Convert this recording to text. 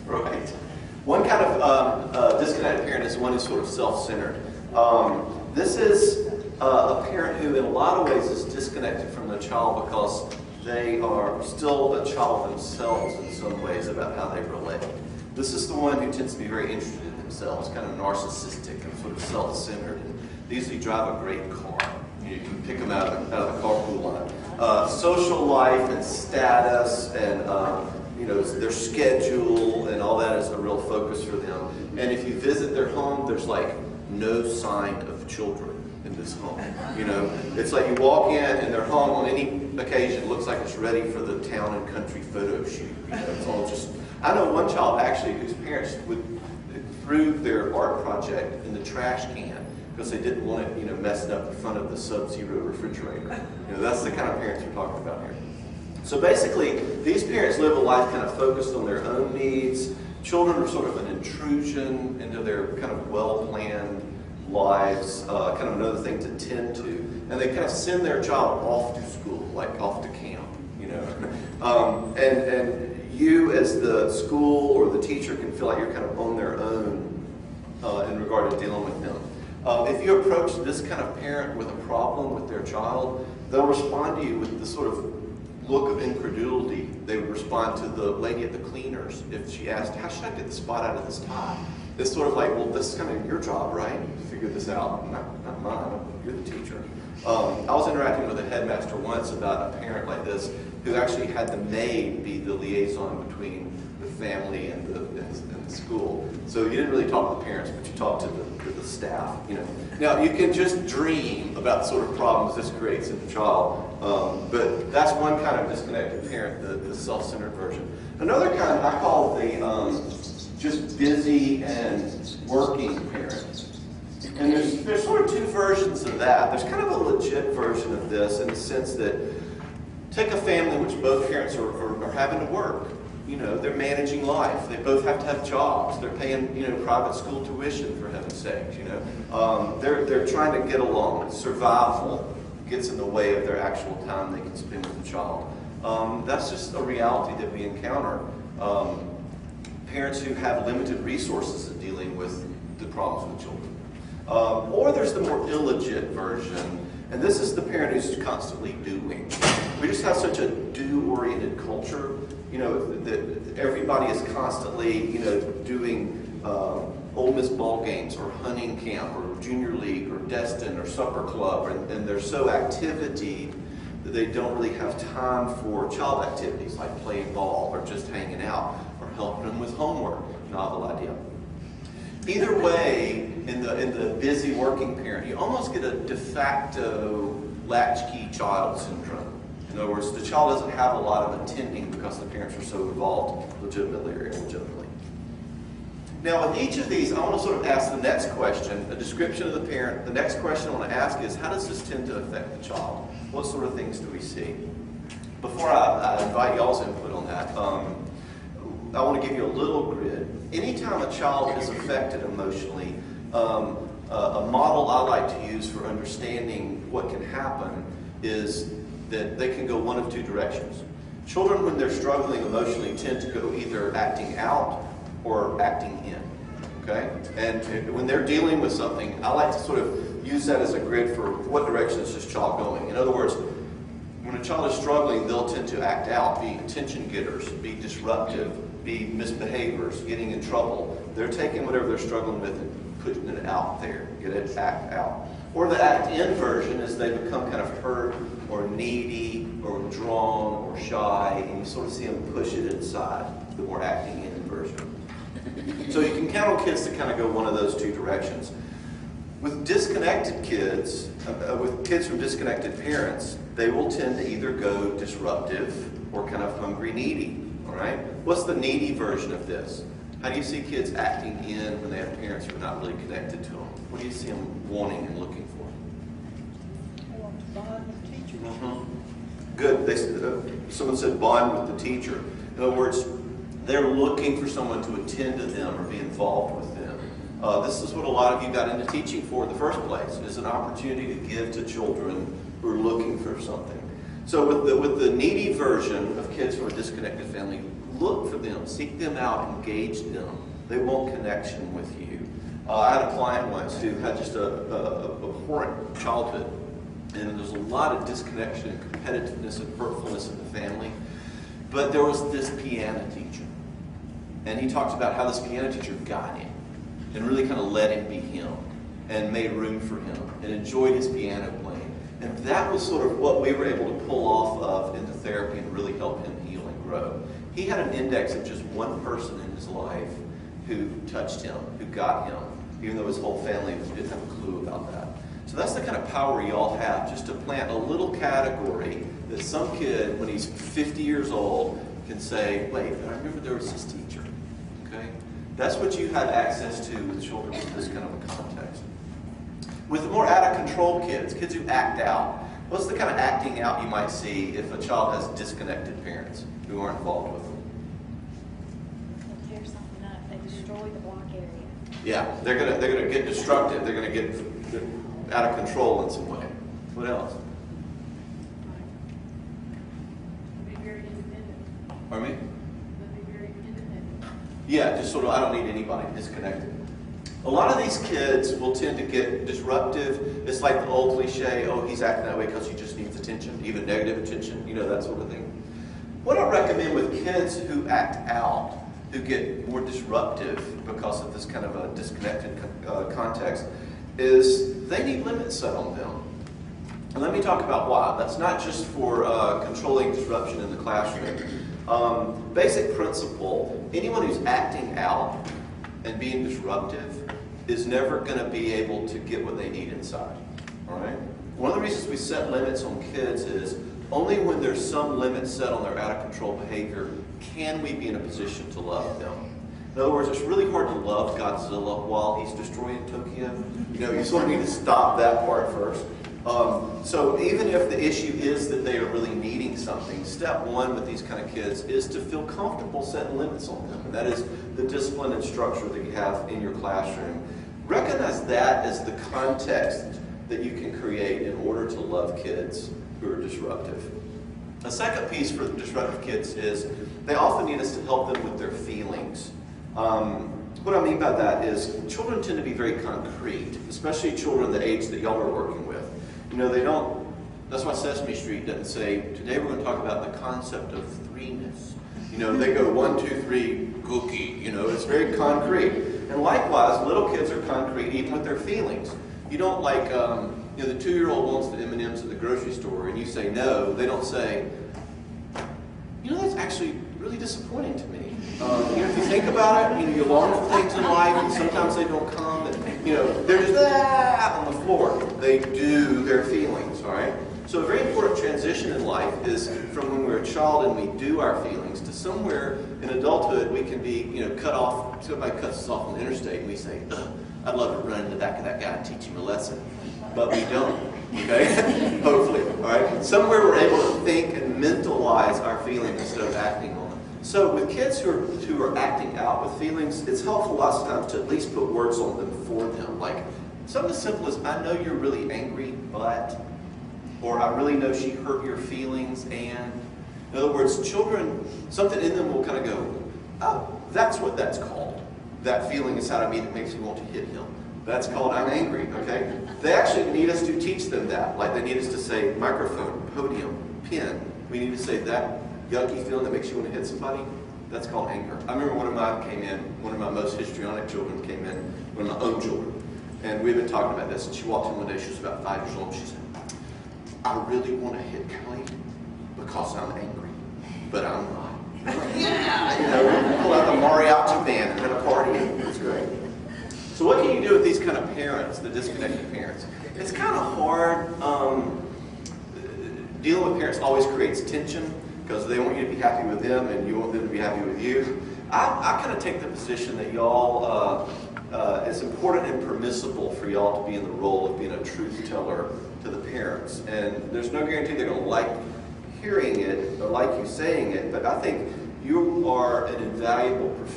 Right. One kind of disconnected parent is one who's sort of self-centered. This is a parent who in a lot of ways is disconnected from their child because they are still a child themselves in some ways about how they relate. This is the one who tends to be very interested in themselves, kind of narcissistic and sort of self-centered. And they usually drive a great car. You can pick them out of the carpool line. Social life and status and their schedule and all that is a real focus for them. And if you visit their home, there's like no sign of children in this home. It's like you walk in and their home on any occasion looks like it's ready for the town and country photo shoot. It's all just. I know one child actually whose parents threw their art project in the trash can because they didn't want it, messing up the front of the Sub-Zero refrigerator. That's the kind of parents we're talking about here. So basically, these parents live a life kind of focused on their own needs. Children are sort of an intrusion into their kind of well-planned lives, kind of another thing to tend to. And they kind of send their child off to school, like off to camp, and you as the school or the teacher can feel like you're kind of on their own in regard to dealing with them. If you approach this kind of parent with a problem with their child, they'll respond to you with the sort of look of incredulity. They would respond to the lady at the cleaners if she asked, how should I get the spot out of this tie? It's sort of like, well, this is kind of your job, right? To figure this out, not mine. You're the teacher. I was interacting with a headmaster once about a parent like this who actually had the maid be the liaison between the family and the school. So you didn't really talk to the parents, but you talked to the staff. Now you can just dream about the sort of problems this creates in the child, but that's one kind of disconnected parent, the self-centered version. Another kind I call the just busy and working parent. And there's sort of two versions of that. There's kind of a legit version of this in the sense that take a family in which both parents are having to work. They're managing life. They both have to have jobs. They're paying, private school tuition, for heaven's sakes. They're trying to get along. Survival gets in the way of their actual time they can spend with the child. That's just a reality that we encounter. Parents who have limited resources in dealing with the problems with children. Or there's the more illegit version, and this is the parent who's constantly doing. We just have such a do-oriented culture, that everybody is constantly, doing Ole Miss ball games or hunting camp or junior league or Destin or supper club, and they're so activity that they don't really have time for child activities like playing ball or just hanging out or helping them with homework. Novel idea. Either way, in the busy working parent, you almost get a de facto latchkey child syndrome. In other words, the child doesn't have a lot of attending because the parents are so involved, legitimately or illegitimately. Now, with each of these, I want to sort of ask the next question, a description of the parent. The next question I want to ask is, how does this tend to affect the child? What sort of things do we see? Before I invite y'all's input on that, I want to give you a little grid. Anytime a child is affected emotionally, a model I like to use for understanding what can happen is that they can go one of two directions. Children, when they're struggling emotionally, tend to go either acting out or acting in, okay? And when they're dealing with something, I like to sort of use that as a grid for what direction is this child going. In other words, when a child is struggling, they'll tend to act out, be attention getters, be disruptive, be misbehaviors, getting in trouble. They're taking whatever they're struggling with and putting it out there, get it, act out. Or the act in version is they become kind of hurt or needy or withdrawn or shy, and you sort of see them push it inside, the more acting in version. So you can count on kids to kind of go one of those two directions. With disconnected kids, with kids from disconnected parents, they will tend to either go disruptive or kind of hungry needy, all right? What's the needy version of this? How do you see kids acting in when they have parents who are not really connected to them? What do you see them wanting and looking for? They want to bond with teachers. Mm-hmm. Good. Someone said bond with the teacher. In other words, they're looking for someone to attend to them or be involved with them. This is what a lot of you got into teaching for in the first place, is an opportunity to give to children who are looking for something. So with the needy version of kids from a disconnected family, look for them, seek them out, engage them. They want connection with you. I had a client once who had just a abhorrent childhood, and there's a lot of disconnection and competitiveness and hurtfulness in the family. But there was this piano teacher, and he talked about how this piano teacher got him and really kind of let him be him and made room for him and enjoyed his piano playing. And that was sort of what we were able to pull off of into therapy and really help him heal and grow. He had an index of just one person in his life who touched him, who got him, even though his whole family didn't have a clue about that. So that's the kind of power y'all have, just to plant a little category that some kid, when he's 50 years old, can say, wait, I remember there was this teacher. Okay? That's what you have access to with children with this kind of a context. With the more out-of-control kids who act out, what's the kind of acting out you might see if a child has disconnected parents who aren't involved with them? They tear something up. They destroy the block area. Yeah, they're gonna get destructive. They're gonna get out of control in some way. What else? They'll be very independent. Pardon me? They'll be very independent. Yeah, just sort of, I don't need anybody, disconnected. A lot of these kids will tend to get disruptive. It's like the old cliche, oh, he's acting that way because he just needs attention, even negative attention, that sort of thing. What I recommend with kids who act out, who get more disruptive because of this kind of a disconnected context, is they need limits set on them. And let me talk about why. That's not just for controlling disruption in the classroom. Basic principle, anyone who's acting out and being disruptive is never going to be able to get what they need inside. All right? One of the reasons we set limits on kids is only when there's some limit set on their out-of-control behavior can we be in a position to love them. In other words, it's really hard to love Godzilla while he's destroying Tokyo. You sort of need to stop that part first. So even if the issue is that they are really needing something, step one with these kind of kids is to feel comfortable setting limits on them. And that is the discipline and structure that you have in your classroom. Recognize that as the context that you can create in order to love kids who are disruptive. A second piece for disruptive kids is they often need us to help them with their feelings. What I mean by that is children tend to be very concrete, especially children the age that y'all are working with. They don't, that's why Sesame Street doesn't say, today we're going to talk about the concept of threeness. They go 1, 2, 3, cookie. It's very concrete. And likewise, little kids are concrete even with their feelings. You don't like, the 2-year-old wants the M&Ms at the grocery store and you say no. They don't say, that's actually really disappointing to me. If you think about it, you long for things in life and sometimes they don't come and, they're just on the floor. They do their feelings, all right? So a very important transition in life is from when we're a child and we do our feelings to somewhere in adulthood we can be, cut off, somebody cuts us off on the interstate and we say, ugh, I'd love to run in the back of that guy and teach him a lesson. But we don't, okay? Hopefully, all right? Somewhere we're able to think and mentalize our feelings instead of acting on them. So with kids who are acting out with feelings, it's helpful lots of times to at least put words on them for them. Like something as simple as, I know you're really angry, but, or I really know she hurt your feelings, and, in other words, children, something in them will kind of go, oh, that's what that's called. That feeling inside of me that makes me want to hit him. That's called I'm angry, okay? They actually need us to teach them that. Like they need us to say microphone, podium, pen. We need to say that yucky feeling that makes you want to hit somebody. That's called anger. I remember one of my most histrionic children came in, one of my own children. And we've been talking about this. And she walked in one day, she was about 5 years old. She said, I really want to hit Kelly because I'm angry, but I'm not. I'm like, yeah, we pull out the mariachi band and have a party. It's great. So what can you do with these kind of parents, the disconnected parents? It's kind of hard. Dealing with parents always creates tension because they want you to be happy with them and you want them to be happy with you. I kind of take the position that y'all, it's important and permissible for y'all to be in the role of being a truth teller to the parents. And there's no guarantee they're going to like hearing it or like you saying it, but I think you are an invaluable professional.